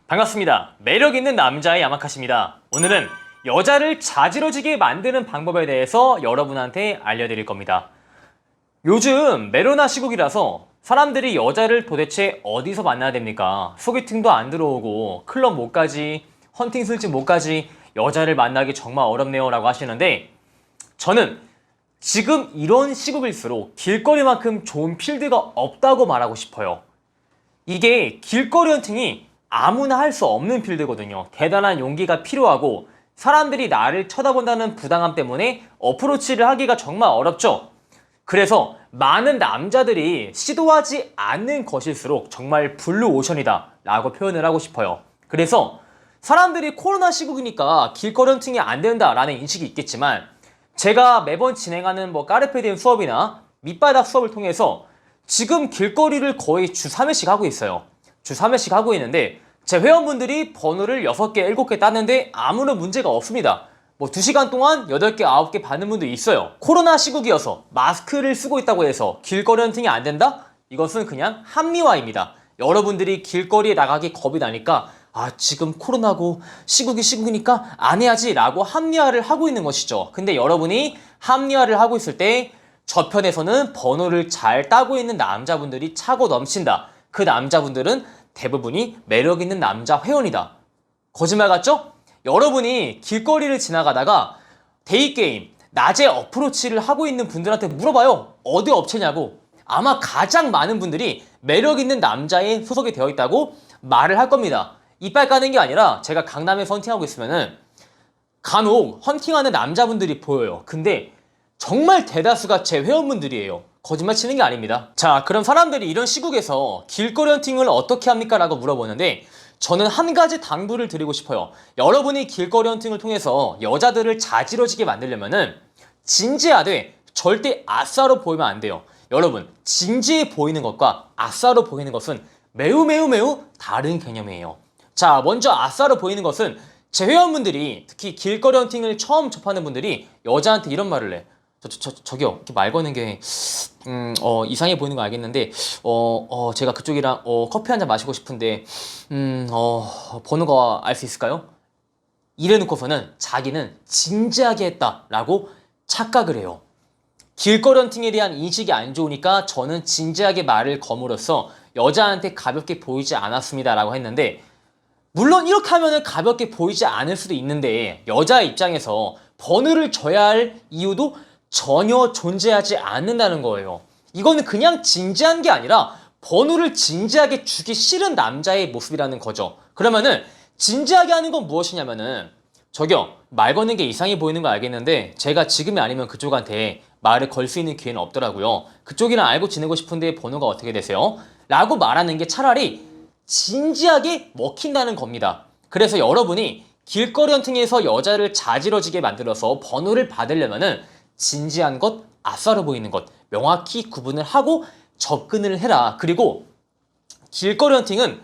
반갑습니다. 매력있는 남자의 야마카시입니다. 오늘은 여자를 자지러지게 만드는 방법에 대해서 여러분한테 알려드릴 겁니다. 요즘 메로나 시국이라서 사람들이 여자를 도대체 어디서 만나야 됩니까? 소개팅도 안 들어오고 클럽 못 가지, 헌팅 술집 못 가지, 여자를 만나기 정말 어렵네요 라고 하시는데, 저는 지금 이런 시국일수록 길거리만큼 좋은 필드가 없다고 말하고 싶어요. 이게 길거리 헌팅이 아무나 할 수 없는 필드거든요. 대단한 용기가 필요하고 사람들이 나를 쳐다본다는 부담감 때문에 어프로치를 하기가 정말 어렵죠. 그래서 많은 남자들이 시도하지 않는 것일수록 정말 블루오션이다 라고 표현을 하고 싶어요. 그래서 사람들이 코로나 시국이니까 길거리 헌팅이 안 된다라는 인식이 있겠지만, 제가 매번 진행하는 까르페디엠 수업이나 밑바닥 수업을 통해서 지금 길거리를 거의 주 3회씩 하고 있어요. 주 3회씩 하고 있는데 제 회원분들이 번호를 6개, 7개 땄는데 아무런 문제가 없습니다. 2시간 동안 8개, 9개 받는 분도 있어요. 코로나 시국이어서 마스크를 쓰고 있다고 해서 길거리 헌팅이 안 된다? 이것은 그냥 합리화입니다. 여러분들이 길거리에 나가기 겁이 나니까 지금 코로나고 시국이니까 안 해야지 라고 합리화를 하고 있는 것이죠. 근데 여러분이 합리화를 하고 있을 때 저편에서는 번호를 잘 따고 있는 남자분들이 차고 넘친다. 그 남자분들은 대부분이 매력있는 남자 회원이다. 거짓말 같죠? 여러분이 길거리를 지나가다가 데이게임, 낮에 어프로치를 하고 있는 분들한테 물어봐요. 어디 업체냐고. 아마 가장 많은 분들이 매력있는 남자에 소속이 되어 있다고 말을 할 겁니다. 이빨 까는 게 아니라 제가 강남에서 헌팅하고 있으면은 간혹 헌팅하는 남자분들이 보여요. 근데 정말 대다수가 제 회원분들이에요. 거짓말 치는 게 아닙니다. 자, 그럼 사람들이 이런 시국에서 길거리 헌팅을 어떻게 합니까? 라고 물어보는데, 저는 한 가지 당부를 드리고 싶어요. 여러분이 길거리 헌팅을 통해서 여자들을 자지러지게 만들려면은 진지하되 절대 아싸로 보이면 안 돼요. 여러분, 진지해 보이는 것과 아싸로 보이는 것은 매우 다른 개념이에요. 자, 먼저 아싸로 보이는 것은 제 회원분들이, 특히 길거리 헌팅을 처음 접하는 분들이 여자한테 이런 말을 해. 저기요, 이렇게 말 거는 게 이상해 보이는 거 알겠는데 제가 그쪽이랑 커피 한 잔 마시고 싶은데 번호가 알 수 있을까요? 이래 놓고서는 자기는 진지하게 했다라고 착각을 해요. 길거리 헌팅에 대한 인식이 안 좋으니까 저는 진지하게 말을 거물어서 여자한테 가볍게 보이지 않았습니다 라고 했는데, 물론 이렇게 하면은 가볍게 보이지 않을 수도 있는데 여자 입장에서 번호를 줘야 할 이유도 전혀 존재하지 않는다는 거예요. 이거는 그냥 진지한 게 아니라 번호를 진지하게 주기 싫은 남자의 모습이라는 거죠. 그러면은 진지하게 하는 건 무엇이냐면은, 저기요, 말 거는 게 이상해 보이는 거 알겠는데 제가 지금이 아니면 그쪽한테 말을 걸 수 있는 기회는 없더라고요. 그쪽이랑 알고 지내고 싶은데 번호가 어떻게 되세요? 라고 말하는 게 차라리 진지하게 먹힌다는 겁니다. 그래서 여러분이 길거리 헌팅에서 여자를 자지러지게 만들어서 번호를 받으려면은 진지한 것, 아싸로 보이는 것 명확히 구분을 하고 접근을 해라. 그리고 길거리 헌팅은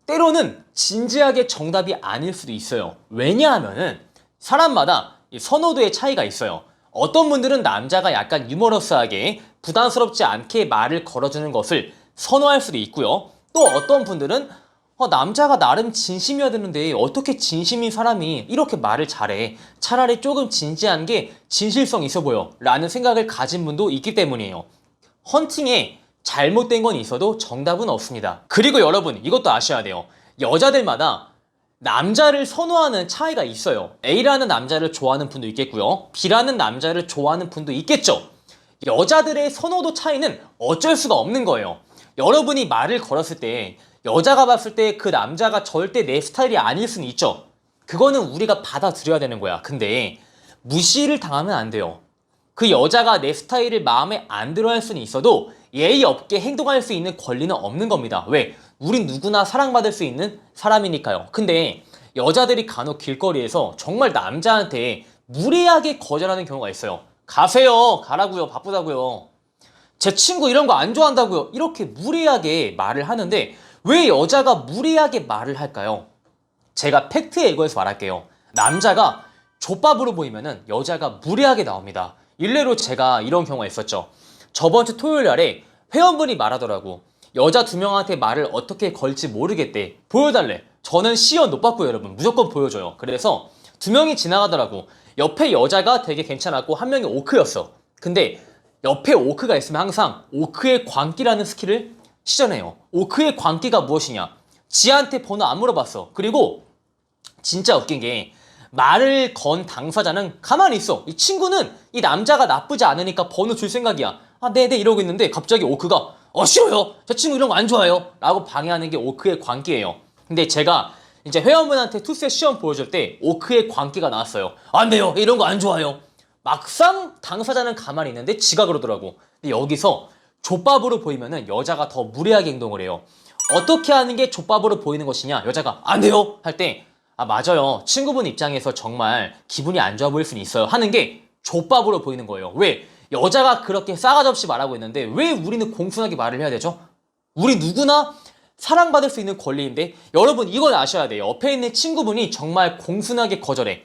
때로는 진지하게 정답이 아닐 수도 있어요. 왜냐하면은 사람마다 선호도의 차이가 있어요. 어떤 분들은 남자가 약간 유머러스하게 부담스럽지 않게 말을 걸어주는 것을 선호할 수도 있고요. 또 어떤 분들은 남자가 나름 진심이어야 되는데 어떻게 진심인 사람이 이렇게 말을 잘해, 차라리 조금 진지한 게 진실성 있어 보여 라는 생각을 가진 분도 있기 때문이에요. 헌팅에 잘못된 건 있어도 정답은 없습니다. 그리고 여러분, 이것도 아셔야 돼요. 여자들마다 남자를 선호하는 차이가 있어요. A라는 남자를 좋아하는 분도 있겠고요, B라는 남자를 좋아하는 분도 있겠죠. 여자들의 선호도 차이는 어쩔 수가 없는 거예요. 여러분이 말을 걸었을 때 여자가 봤을 때 그 남자가 절대 내 스타일이 아닐 수는 있죠. 그거는 우리가 받아들여야 되는 거야. 근데 무시를 당하면 안 돼요. 그 여자가 내 스타일을 마음에 안 들어 할 수는 있어도 예의 없게 행동할 수 있는 권리는 없는 겁니다. 왜? 우린 누구나 사랑받을 수 있는 사람이니까요. 근데 여자들이 간혹 길거리에서 정말 남자한테 무례하게 거절하는 경우가 있어요. 가세요, 가라고요, 바쁘다고요, 제 친구 이런 거 안 좋아한다고요, 이렇게 무례하게 말을 하는데 왜 여자가 무례하게 말을 할까요? 제가 팩트에 의거해서 말할게요. 남자가 족밥으로 보이면은 여자가 무례하게 나옵니다. 일례로 제가 이런 경우가 있었죠. 저번 주 토요일 날에 회원분이 말하더라고. 여자 2명한테 말을 어떻게 걸지 모르겠대. 보여달래. 저는 시연 못 받고요, 여러분. 무조건 보여줘요. 그래서 두 명이 지나가더라고. 옆에 여자가 되게 괜찮았고 한 명이 오크였어. 근데 옆에 오크가 있으면 항상 오크의 광기라는 스킬을 시전해요. 오크의 광기가 무엇이냐? 지한테 번호 안 물어봤어. 그리고 진짜 웃긴 게 말을 건 당사자는 가만히 있어. 이 친구는 이 남자가 나쁘지 않으니까 번호 줄 생각이야. 아, 네네 이러고 있는데 갑자기 오크가 싫어요. 저 친구 이런 거 안 좋아요. 라고 방해하는 게 오크의 광기예요. 근데 제가 이제 회원분한테 투세 시험 보여줄 때 오크의 광기가 나왔어요. 안 돼요. 이런 거 안 좋아요. 막상 당사자는 가만히 있는데 지가 그러더라고. 근데 여기서 족밥으로 보이면은 여자가 더 무례하게 행동을 해요. 어떻게 하는 게 족밥으로 보이는 것이냐? 여자가 안 돼요. 할 때 아, 맞아요. 친구분 입장에서 정말 기분이 안 좋아 보일 수는 있어요. 하는 게 족밥으로 보이는 거예요. 왜? 여자가 그렇게 싸가지 없이 말하고 있는데 왜 우리는 공손하게 말을 해야 되죠? 우리 누구나 사랑받을 수 있는 권리인데 여러분 이건 아셔야 돼요. 옆에 있는 친구분이 정말 공손하게 거절해.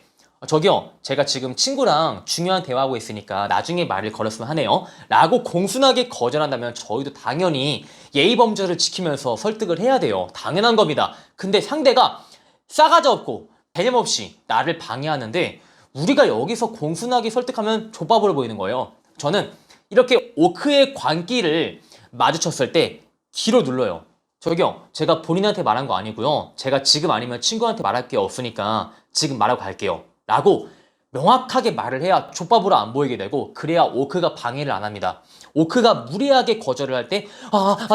저기요, 제가 지금 친구랑 중요한 대화하고 있으니까 나중에 말을 걸었으면 하네요. 라고 공손하게 거절한다면 저희도 당연히 예의 범절을 지키면서 설득을 해야 돼요. 당연한 겁니다. 근데 상대가 싸가지 없고 개념 없이 나를 방해하는데 우리가 여기서 공손하게 설득하면 족밥으로 보이는 거예요. 저는 이렇게 오크의 광기를 마주쳤을 때 기로 눌러요. 저기요, 제가 본인한테 말한 거 아니고요. 제가 지금 아니면 친구한테 말할 게 없으니까 지금 말하고 갈게요. 라고 명확하게 말을 해야 족밥으로 안 보이게 되고 그래야 오크가 방해를 안 합니다. 오크가 무리하게 거절을 할 때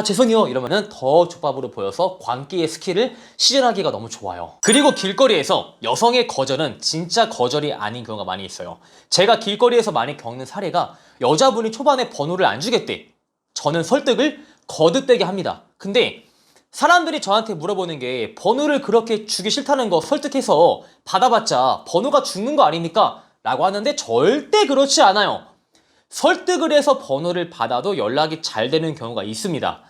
죄송해요 이러면은 더 족밥으로 보여서 광기의 스킬을 시전하기가 너무 좋아요. 그리고 길거리에서 여성의 거절은 진짜 거절이 아닌 경우가 많이 있어요. 제가 길거리에서 많이 겪는 사례가 여자분이 초반에 번호를 안 주겠대. 저는 설득을 거듭되게 합니다. 근데 사람들이 저한테 물어보는 게 번호를 그렇게 주기 싫다는 거 설득해서 받아봤자 번호가 죽는 거 아닙니까? 라고 하는데 절대 그렇지 않아요. 설득을 해서 번호를 받아도 연락이 잘 되는 경우가 있습니다.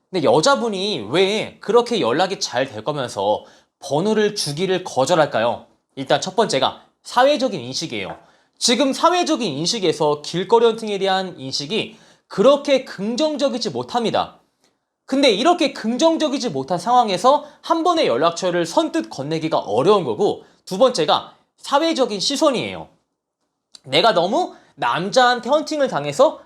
근데 여자분이 왜 그렇게 연락이 잘 될 거면서 번호를 주기를 거절할까요? 일단 첫 번째가 사회적인 인식이에요. 지금 사회적인 인식에서 길거리 헌팅에 대한 인식이 그렇게 긍정적이지 못합니다. 근데 이렇게 긍정적이지 못한 상황에서 한 번의 연락처를 선뜻 건네기가 어려운 거고 두 번째가 사회적인 시선이에요. 내가 너무 남자한테 헌팅을 당해서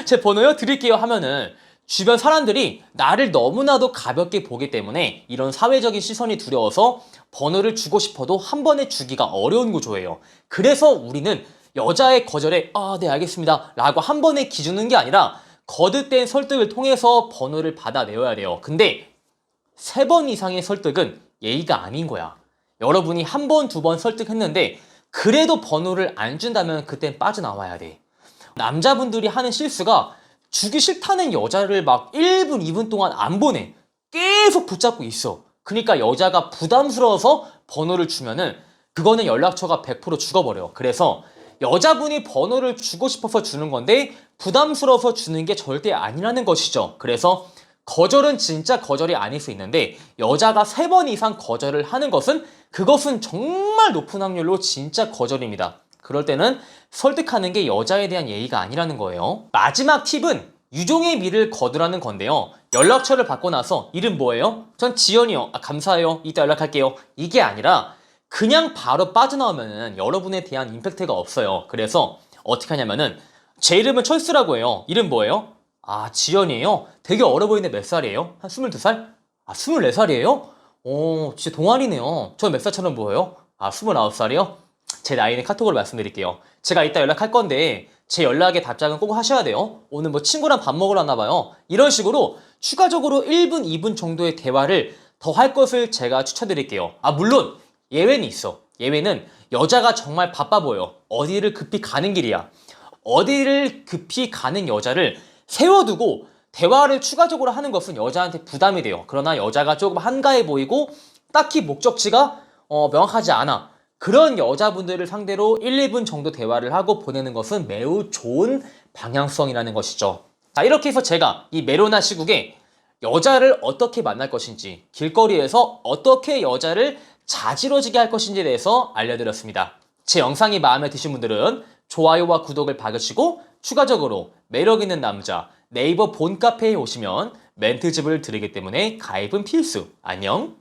제 번호요 드릴게요 하면은 주변 사람들이 나를 너무나도 가볍게 보기 때문에 이런 사회적인 시선이 두려워서 번호를 주고 싶어도 한 번에 주기가 어려운 구조예요. 그래서 우리는 여자의 거절에 네 알겠습니다 라고 한 번에 기주는 게 아니라 거듭된 설득을 통해서 번호를 받아내야 돼요. 근데 3번 이상의 설득은 예의가 아닌 거야. 여러분이 한 번, 2번 설득했는데 그래도 번호를 안 준다면 그땐 빠져나와야 돼. 남자분들이 하는 실수가 주기 싫다는 여자를 막 1분, 2분 동안 안 보내. 계속 붙잡고 있어. 그러니까 여자가 부담스러워서 번호를 주면은 그거는 연락처가 100% 죽어버려. 그래서 여자분이 번호를 주고 싶어서 주는 건데 부담스러워서 주는 게 절대 아니라는 것이죠. 그래서 거절은 진짜 거절이 아닐 수 있는데 여자가 3번 이상 거절을 하는 것은 그것은 정말 높은 확률로 진짜 거절입니다. 그럴 때는 설득하는 게 여자에 대한 예의가 아니라는 거예요. 마지막 팁은 유종의 미를 거두라는 건데요. 연락처를 받고 나서 이름 뭐예요? 전 지연이요. 감사해요. 이따 연락할게요. 이게 아니라 그냥 바로 빠져나오면은 여러분에 대한 임팩트가 없어요. 그래서 어떻게 하냐면은 제 이름은 철수라고 해요. 이름 뭐예요? 지연이에요. 되게 어려 보이는데 몇 살이에요? 한 22살? 24살이에요? 진짜 동안이네요. 저 몇 살처럼 보여요? 29살이요? 제 나이는 카톡으로 말씀드릴게요. 제가 이따 연락할 건데 제 연락에 답장은 꼭 하셔야 돼요. 오늘 뭐 친구랑 밥 먹으러 왔나 봐요. 이런 식으로 추가적으로 1분, 2분 정도의 대화를 더 할 것을 제가 추천드릴게요. 물론 예외는 있어. 예외는 여자가 정말 바빠 보여. 어디를 급히 가는 길이야. 어디를 급히 가는 여자를 세워두고 대화를 추가적으로 하는 것은 여자한테 부담이 돼요. 그러나 여자가 조금 한가해 보이고 딱히 목적지가 명확하지 않아. 그런 여자분들을 상대로 1, 2분 정도 대화를 하고 보내는 것은 매우 좋은 방향성이라는 것이죠. 자, 이렇게 해서 제가 이 메로나 시국에 여자를 어떻게 만날 것인지, 길거리에서 어떻게 여자를 자지러지게 할 것인지에 대해서 알려드렸습니다. 제 영상이 마음에 드신 분들은 좋아요와 구독을 박으시고 추가적으로 매력있는 남자 네이버 본 카페에 오시면 멘트집을 드리기 때문에 가입은 필수. 안녕.